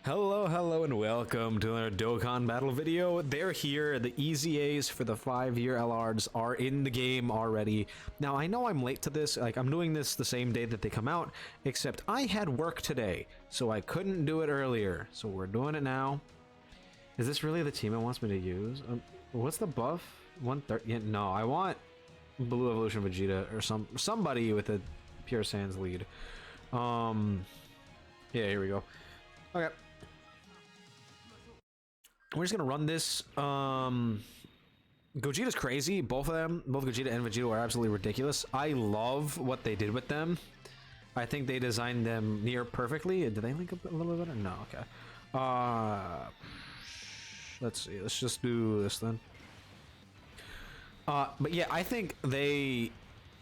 Hello, and welcome to another Dokkan battle video. They're here. The EZAs for the 5-year LRs are in the game already. Now, I know I'm late to this. Like, I'm doing this the same day that they come out, except I had work today, so I couldn't do it earlier. So we're doing it now. Is this really the team it wants me to use? What's the buff? 130? Yeah, no, I want Blue Evolution Vegeta or somebody with a Pure Sans lead. Yeah, here we go. Okay. We're just gonna run this. Gogeta's crazy. Both of them, both Gogeta and Vegeta, are absolutely ridiculous. I love what they did with them. I think they designed them near perfectly. Did they link up a little bit better? No. Okay. Let's see. Let's just do this then. But yeah, I think they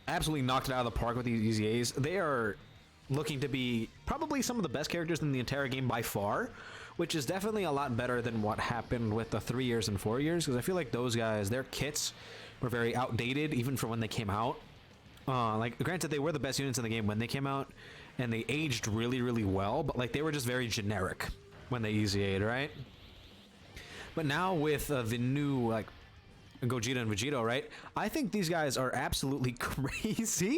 absolutely knocked it out of the park with these EZAs. They are looking to be probably some of the best characters in the entire game by far, which is definitely a lot better than what happened with the 3 years and 4 years, because I feel like those guys, their kits were very outdated even for when they came out. Like, granted, they were the best units in the game when they came out, and they aged really, really well, but like they were just very generic when they EZA'd, right? But now with the new, like, Gogeta and Vegeta, right? I think these guys are absolutely crazy.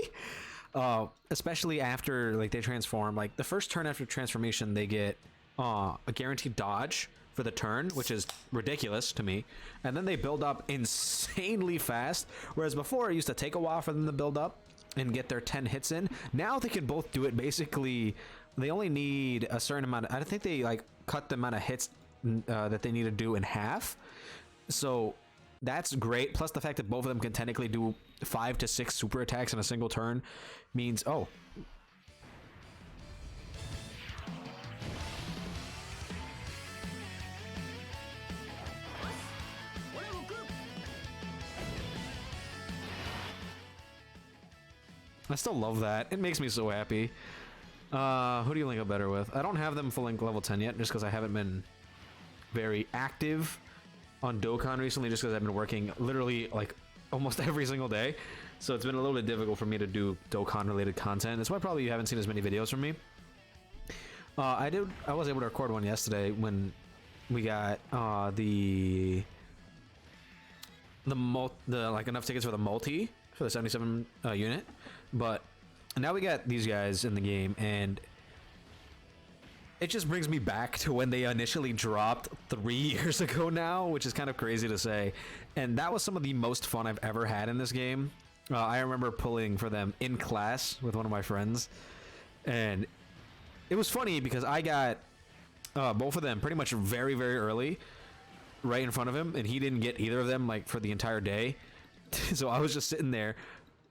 Especially after like they transform. Like the first turn after transformation, they get a guaranteed dodge for the turn, which is ridiculous to me. And then they build up insanely fast, whereas before it used to take a while for them to build up and get their 10 hits in. Now they can both do it basically. They only need a certain amount of, I think they like cut the amount of hits that they need to do in half. So that's great. Plus the fact that both of them can technically do 5 to 6 super attacks in a single turn means, oh. I still love that. It makes me so happy. Who do you link up better with? I don't have them full link level 10 yet, just because I haven't been very active on Dokkan recently, just because I've been working literally like almost every single day, so it's been a little bit difficult for me to do Dokkan related content. That's why probably you haven't seen as many videos from me. I was able to record one yesterday when we got the like enough tickets for the multi for the 77 unit, but now we got these guys in the game, and it just brings me back to when they initially dropped 3 years ago now, which is kind of crazy to say. And that was some of the most fun I've ever had in this game. I remember pulling for them in class with one of my friends. And it was funny because I got both of them pretty much very, very early, right in front of him. And he didn't get either of them like for the entire day. So I was just sitting there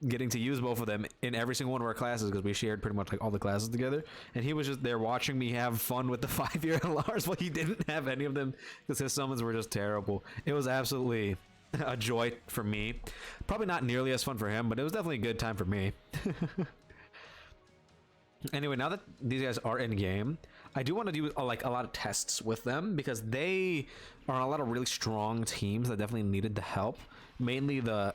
getting to use both of them in every single one of our classes, because we shared pretty much like all the classes together, and he was just there watching me have fun with the 5-year LRs while he didn't have any of them because his summons were just terrible. It was absolutely a joy for me. Probably not nearly as fun for him, but it was definitely a good time for me. Anyway, now that these guys are in game, I do want to do like a lot of tests with them, because they are on a lot of really strong teams that definitely needed the help, mainly the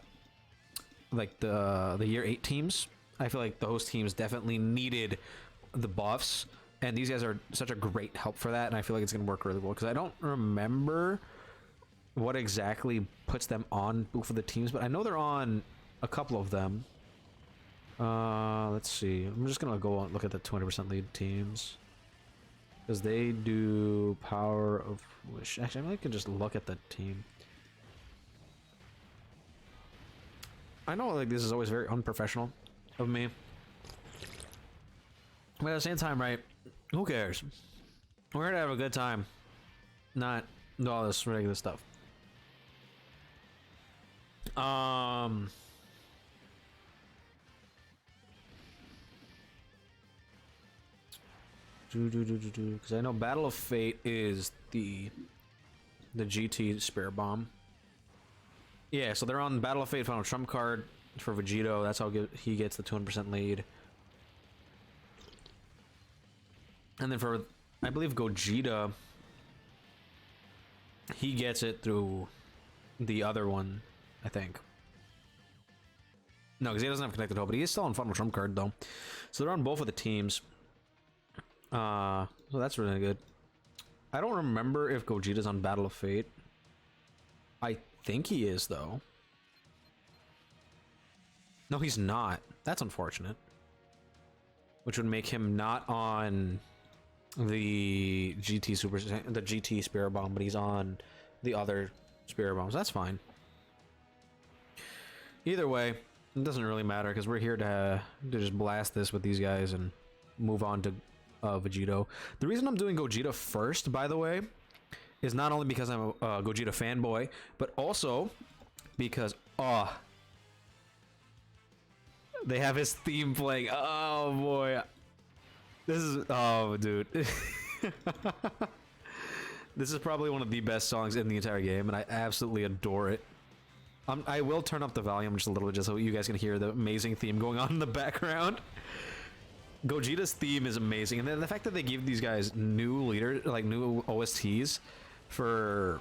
year 8 teams. I feel like those teams definitely needed the buffs, and these guys are such a great help for that, and I feel like it's gonna work really well, because I don't remember what exactly puts them on both of the teams, but I know they're on a couple of them. Let's see. I'm just gonna go look at the 20% lead teams, because they do Power of Wish. Actually, I can just look at the team. I know like this is always very unprofessional of me, but at the same time, right, who cares? We're gonna have a good time, not do all this regular stuff. Because I know Battle of Fate is the GT Spare Bomb. Yeah, so they're on Battle of Fate Final Trump card for Vegito. That's how he gets the 200% lead. And then for, I believe, Gogeta, he gets it through the other one, I think. No, because he doesn't have Connected Hope, but he is still on Final Trump card, though. So they're on both of the teams. So that's really good. I don't remember if Gogeta's on Battle of Fate. I think he is, though. No, he's not. That's unfortunate. Which would make him not on the GT Spirit Bomb, but he's on the other Spirit Bombs. That's fine. Either way, it doesn't really matter because we're here to just blast this with these guys and move on to Vegito. The reason I'm doing Gogeta first, by the way, is not only because I'm a Gogeta fanboy, but also because they have his theme playing. Oh boy, this is dude. This is probably one of the best songs in the entire game, and I absolutely adore it. I will turn up the volume just a little bit just so you guys can hear the amazing theme going on in the background. Gogeta's theme is amazing, and then the fact that they give these guys new leaders, like new OSTs for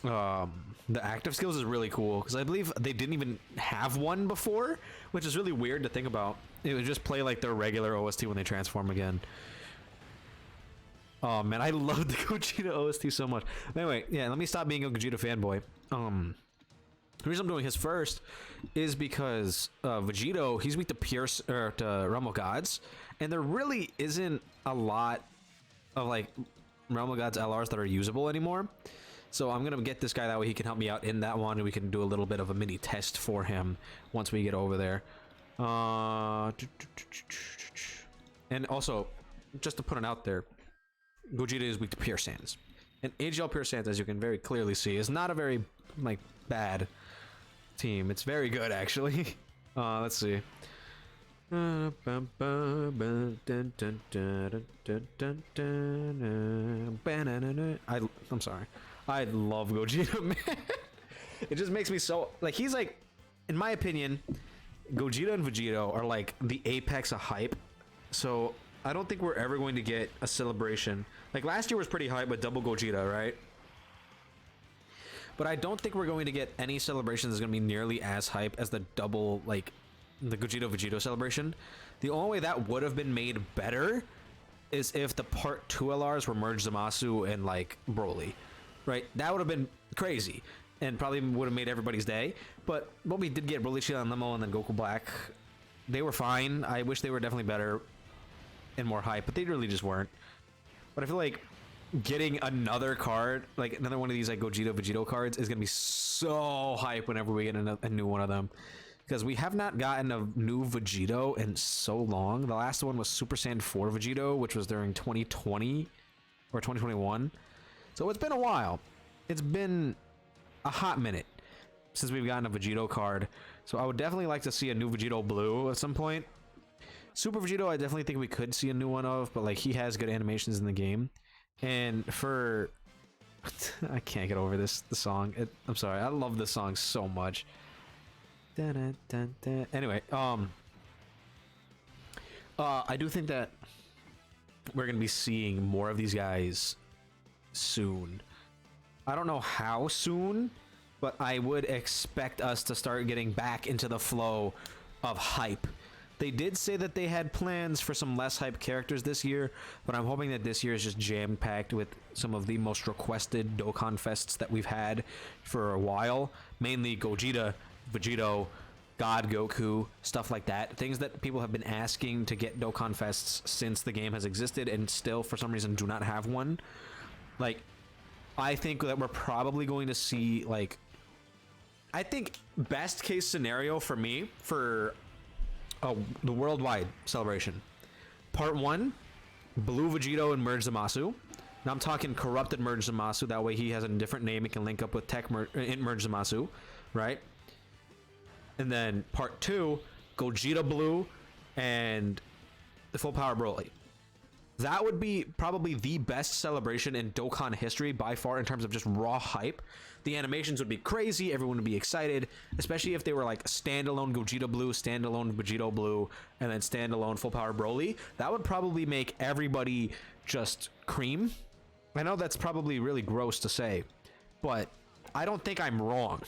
the active skills is really cool, because I believe they didn't even have one before, which is really weird to think about. It would just play like their regular OST when they transform again. Oh man, I love the Gogeta OST so much. Anyway, yeah, let me stop being a Gogeta fanboy. The reason I'm doing his first is because Vegito, he's weak to to Realm of Gods, and there really isn't a lot of like Realm of Gods LRs that are usable anymore. So I'm gonna get this guy, that way he can help me out in that one, and we can do a little bit of a mini test for him once we get over there. And also, just to put it out there, Gogeta is weak to Pure Sands, and AGL Pure Sands, as you can very clearly see, is not a very like bad team. It's very good, actually. Let's see. I'm sorry. I love Gogeta, man. It just makes me so like, he's like, in my opinion, Gogeta and Vegito are like the apex of hype. So I don't think we're ever going to get a celebration. Like last year was pretty hype with double Gogeta, right? But I don't think we're going to get any celebrations that's going to be nearly as hype as the double, like, the Gogeta-Vegito celebration. The only way that would have been made better is if the Part 2 LRs were Merge Zamasu and, like, Broly. Right? That would have been crazy. And probably would have made everybody's day. But what we did get, Broly, Shield, and Limo, and then Goku Black, they were fine. I wish they were definitely better and more hype, but they really just weren't. But I feel like getting another card, like another one of these like Gogeta Vegito cards, is gonna be so hype whenever we get a new one of them, because we have not gotten a new Vegito in so long. The last one was Super Saiyan 4 Vegito, which was during 2020 or 2021, so it's been a while. It's been a hot minute since we've gotten a Vegito card, so I would definitely like to see a new Vegito Blue at some point. Super Vegito, I definitely think we could see a new one of, but like he has good animations in the game. And for I can't get over the song. I'm sorry, I love this song so much. Anyway, I do think that we're gonna be seeing more of these guys soon. I don't know how soon, but I would expect us to start getting back into the flow of hype. They did say that they had plans for some less hype characters this year, but I'm hoping that this year is just jam-packed with some of the most requested Dokkan Fests that we've had for a while. Mainly Gogeta, Vegito, God Goku, stuff like that. Things that people have been asking to get Dokkan Fests since the game has existed and still, for some reason, do not have one. Like, I think that we're probably going to see, like, I think best case scenario for me, for the worldwide celebration. Part 1, Blue Vegito and Merge Zamasu. Now I'm talking corrupted Merge Zamasu, that way he has a different name and can link up with Tech Merge Zamasu, right? And then Part 2, Gogeta Blue and the Full Power Broly. That would be probably the best celebration in Dokkan history by far in terms of just raw hype. The animations would be crazy, everyone would be excited, especially if they were like standalone Gogeta Blue, standalone Vegito Blue, and then standalone Full Power Broly. That would probably make everybody just cream. I know that's probably really gross to say, but I don't think I'm wrong.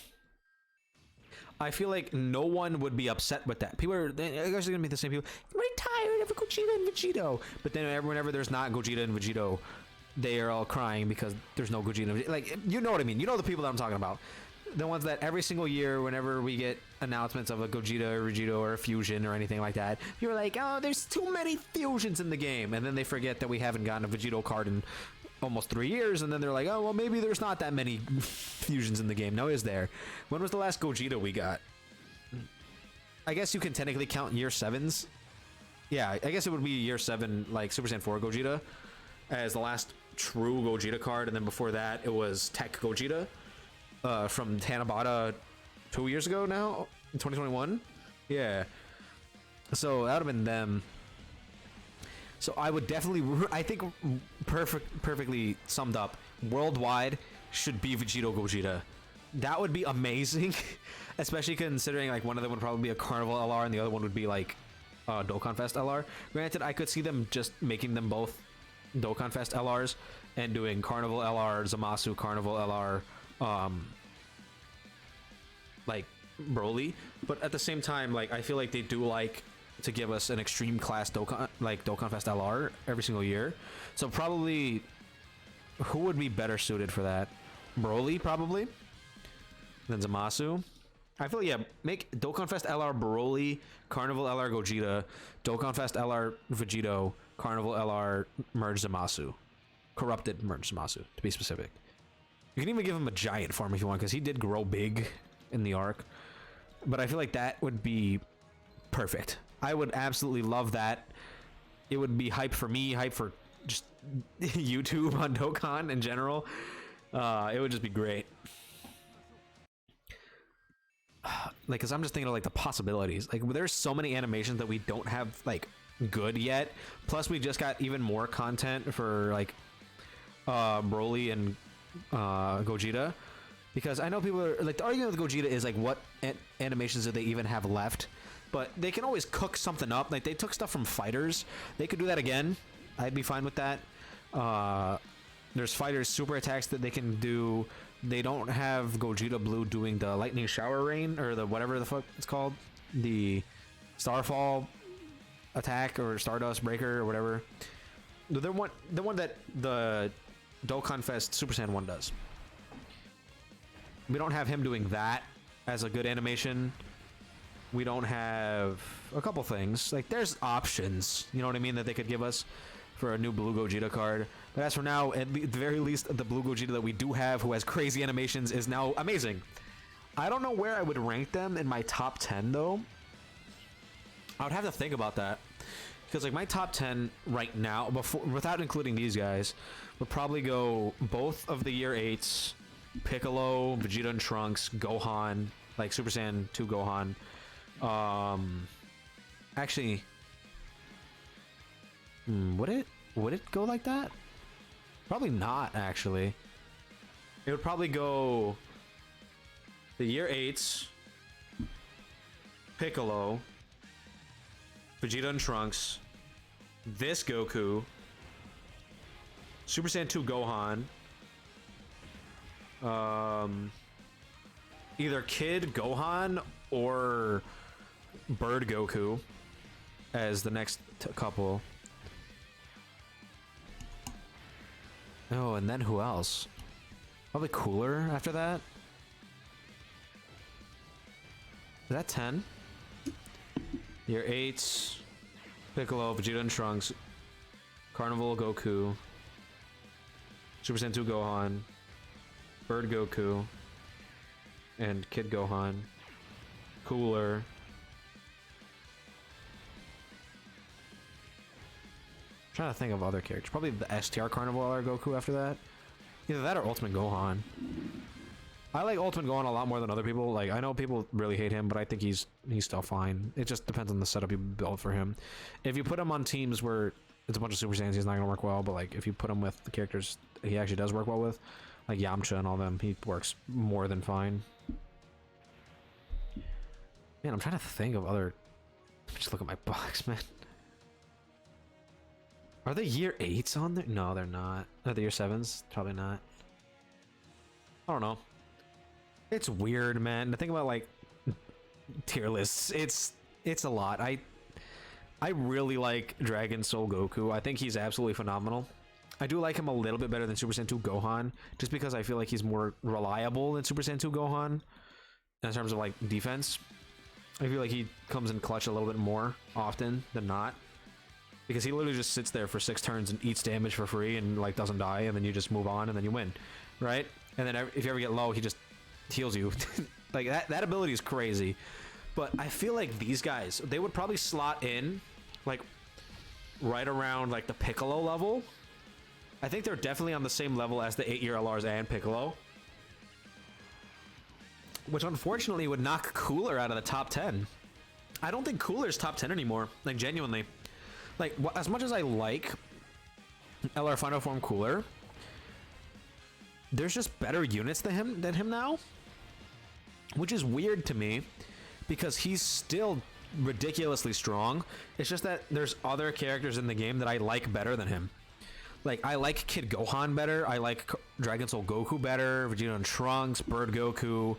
I feel like no one would be upset with that. People are, I guess, gonna be the same people. I'm really tired of Gogeta and Vegito. But then whenever there's not Gogeta and Vegito, they are all crying because there's no Gogeta. Like, you know what I mean. You know the people that I'm talking about. The ones that every single year, whenever we get announcements of a Gogeta or Vegito or a fusion or anything like that, you're like, oh, there's too many fusions in the game. And then they forget that we haven't gotten a Vegito card in almost 3 years. And then they're like, oh, well, maybe there's not that many fusions in the game. No, is there? When was the last Gogeta we got? I guess you can technically count year 7s. Yeah, I guess it would be year 7, like Super Saiyan 4 Gogeta, as the last true Gogeta card. And then before that, it was Tech Gogeta. From Tanabata 2 years ago now, in 2021. Yeah. So that would have been them. So I would definitely, I think perfectly summed up, worldwide should be Vegito Gogeta. That would be amazing, especially considering like one of them would probably be a Carnival LR and the other one would be like Dokkan Fest LR. Granted, I could see them just making them both Dokkan Fest LRs and doing Carnival LR, Zamasu Carnival LR, like Broly, but at the same time, like I feel like they do like to give us an extreme class Dokkan, like Dokkan Fest LR every single year. So probably, who would be better suited for that? Broly probably, than Zamasu. I feel, yeah, make Dokkan Fest LR Broly, Carnival LR Gogeta, Dokkan Fest LR Vegito, Carnival LR Merge Zamasu, Corrupted Merge Zamasu to be specific. You can even give him a giant form if you want, because he did grow big in the arc. But I feel like that would be perfect. I would absolutely love that. It would be hype for me, hype for just YouTube on Dokkan in general. It would just be great. Like, cause I'm just thinking of like the possibilities. Like, there's so many animations that we don't have like good yet. Plus, we just got even more content for like Broly and Gogeta, because I know people are like, the argument with Gogeta is like, what animations do they even have left? But they can always cook something up. Like, they took stuff from Fighters, they could do that again. I'd be fine with that. There's Fighters super attacks that they can do. They don't have Gogeta Blue doing the lightning shower rain or the whatever the fuck it's called, the Starfall attack or Stardust breaker or whatever. The one that the Dokkan Fest Super Saiyan 1 does. We don't have him doing that as a good animation. We don't have a couple things. Like, there's options, you know what I mean, that they could give us for a new Blue Gogeta card. But as for now, at the very least, the Blue Gogeta that we do have, who has crazy animations, is now amazing. I don't know where I would rank them in my top 10, though. I would have to think about that. Because, like, my top 10 right now, without including these guys, would probably go both of the year 8s, Piccolo, Vegeta and Trunks, Gohan, like Super Saiyan 2 Gohan. Actually, would it go like that? Probably not, actually. It would probably go the year 8s, Piccolo, Vegeta and Trunks, this Goku, Super Saiyan 2 Gohan, either Kid Gohan or Bird Goku as the next couple. Oh, and then who else? Probably Cooler after that. Is that 10? Year 8, Piccolo, Vegeta and Trunks, Carnival Goku, Super Saiyan 2 Gohan, Bird Goku, and Kid Gohan, Cooler. I'm trying to think of other characters. Probably the STR Carnival or Goku after that. Either that or Ultimate Gohan. I like Ultimate Gohan a lot more than other people. Like, I know people really hate him, but I think he's still fine. It just depends on the setup you build for him. If you put him on teams where it's a bunch of Super Saiyans, he's not gonna work well. But like, if you put him with the characters he actually does work well with, like Yamcha and all them, he works more than fine. Man, I'm trying to think of other. Just look at my box, man. Are the year 8s on there? No, they're not. Are the year 7s? Probably not. I don't know. It's weird, man. To think about like tier lists, it's a lot. I really like Dragon Soul Goku. I think he's absolutely phenomenal. I do like him a little bit better than Super Saiyan 2 Gohan, just because I feel like he's more reliable than Super Saiyan 2 Gohan in terms of like defense. I feel like he comes in clutch a little bit more often than not, because he literally just sits there for 6 turns and eats damage for free and like doesn't die, and then you just move on and then you win, right? And then if you ever get low, he just heals you. Like that ability is crazy. But I feel like these guys, they would probably slot in like right around like the Piccolo level. I think they're definitely on the same level as the 8-year LRs and Piccolo, which unfortunately would knock Cooler out of the top 10. I don't think Cooler's top 10 anymore, like genuinely. Like, as much as I like LR Final Form Cooler, there's just better units than him now, which is weird to me because he's still ridiculously strong. It's just that there's other characters in the game that I like better than him. Like, I like Kid Gohan better. I like Dragon Soul Goku better. Vegeta and Trunks, Bird Goku,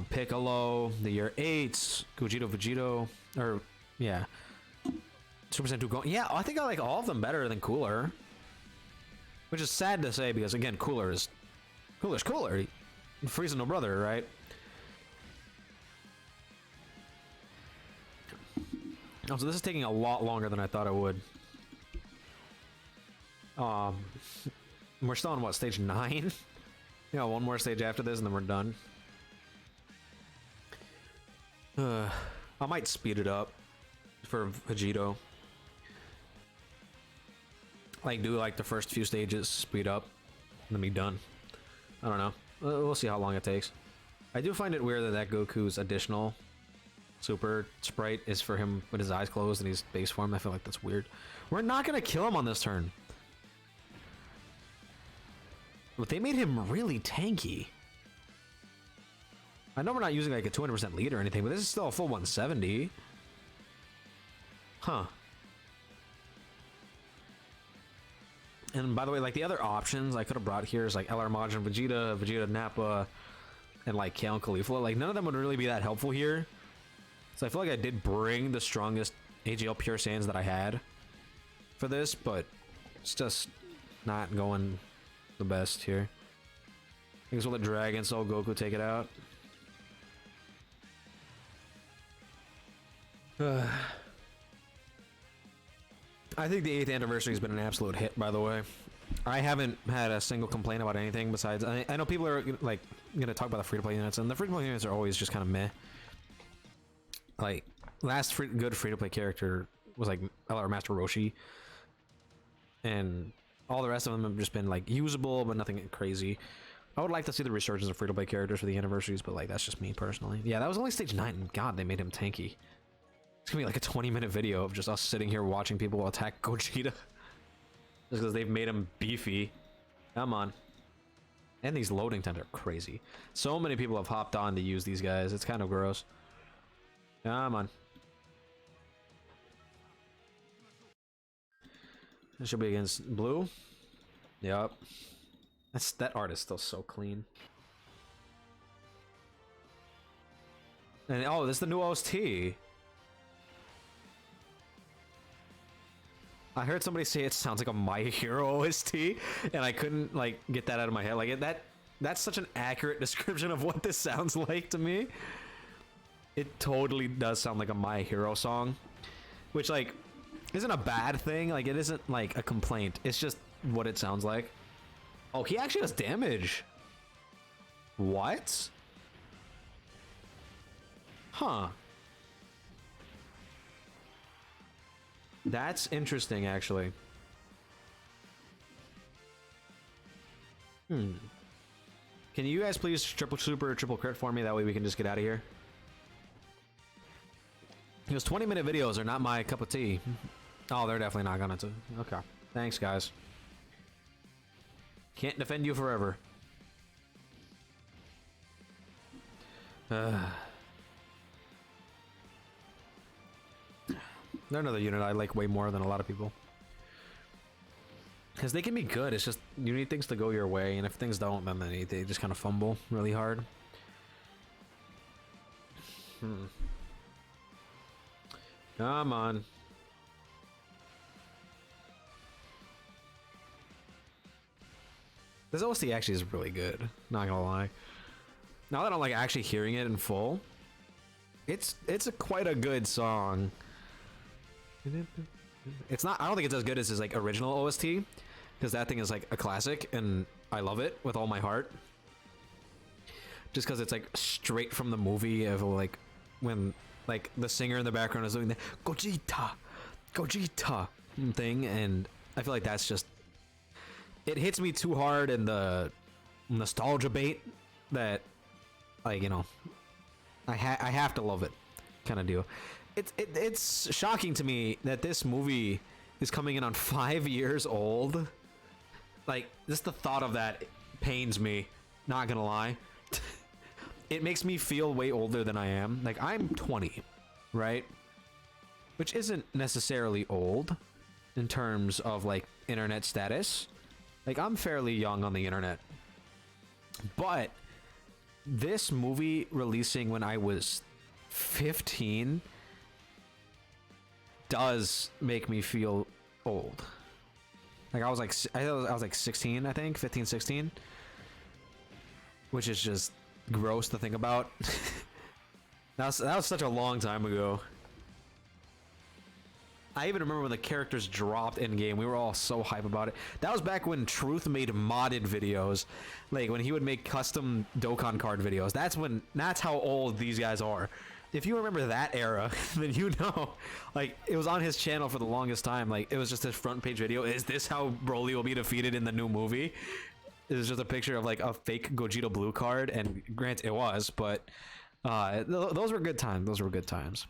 Piccolo, the year 8s, Vegito, or yeah, Super Saiyan 2 Gohan. Yeah, I think I like all of them better than Cooler, which is sad to say because again, Cooler's Cooler. Frieza no brother, right? Oh, so this is taking a lot longer than I thought it would. We're still on what, stage 9? Yeah, one more stage after this and then we're done. I might speed it up for Vegito. Like do like the first few stages, speed up, and then be done. I don't know. We'll see how long it takes. I do find it weird that Goku's additional super sprite is for him with his eyes closed and he's base form. I feel like that's weird. We're not gonna kill him on this turn. But they made him really tanky. I know we're not using like a 200% lead or anything, but this is still a full 170. Huh. And by the way, like the other options I could have brought here is like LR Majin Vegeta, Vegeta Nappa, and like Kale and Caulifla. Like none of them would really be that helpful here. So I feel like I did bring the strongest AGL Pure Saiyans that I had for this, but it's just not going the best here. I guess we'll let Dragon Soul Goku take it out. I think the 8th anniversary has been an absolute hit, by the way. I haven't had a single complaint about anything besides... I know people are like going to talk about the free-to-play units, and the free-to-play units are always just kind of meh. Like, last good free-to-play character was like LR Master Roshi. And all the rest of them have just been like usable, but nothing crazy. I would like to see the resurgence of free-to-play characters for the anniversaries, but like that's just me personally. Yeah, that was only stage 9, and god, they made him tanky. It's gonna be like a 20-minute video of just us sitting here watching people attack Gogeta. Just because they've made him beefy. Come on. And these loading times are crazy. So many people have hopped on to use these guys. It's kind of gross. Come on. This should be against blue. Yep. That art is still so clean. And oh, this is the new OST. I heard somebody say it sounds like a My Hero OST, and I couldn't like get that out of my head. Like that's such an accurate description of what this sounds like to me. It totally does sound like a My Hero song, which like isn't a bad thing. Like it isn't like a complaint. It's just what it sounds like. Oh, he actually does damage. What? Huh. That's interesting, actually. Can you guys please triple super or triple crit for me? That way we can just get out of here. Because 20-minute videos are not my cup of tea. Oh, they're definitely not gonna. Okay. Thanks, guys. Can't defend you forever. They're another unit I like way more than a lot of people. Because they can be good, it's just you need things to go your way, and if things don't, then they just kind of fumble really hard. Come on. This OST actually is really good. Not gonna lie. Now that I'm like actually hearing it in full, it's quite a good song. It's not. I don't think it's as good as his like original OST, because that thing is like a classic, and I love it with all my heart. Just because it's like straight from the movie of like when like the singer in the background is doing the Gogeta thing, and I feel like that's just, it hits me too hard in the nostalgia bait that, like, you know, I have to love it kind of deal. It's shocking to me that this movie is coming in on 5 years old. Like, just the thought of that pains me, not gonna lie. It makes me feel way older than I am. Like, I'm 20, right? Which isn't necessarily old in terms of like internet status. Like, I'm fairly young on the internet. But this movie releasing when I was 15 does make me feel old. Like, I was like 16, I think, 15, 16, which is just gross to think about. that was such a long time ago. I even remember when the characters dropped in game, we were all so hype about it. That was back when Truth made modded videos, like when he would make custom Dokkan card videos. That's how old these guys are. If you remember that era, then you know, like, it was on his channel for the longest time. Like, it was just his front page video. Is this how Broly will be defeated in the new movie? It was just a picture of like a fake Gogeta Blue card, and granted, it was, but those were good times. Those were good times.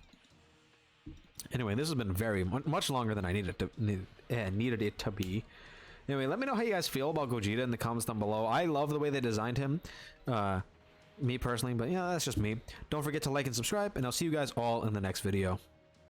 Anyway, this has been very much longer than I needed it to be. Anyway, let me know how you guys feel about Gogeta in the comments down below. I love the way they designed him, me personally, but yeah, that's just me. Don't forget to like and subscribe, and I'll see you guys all in the next video.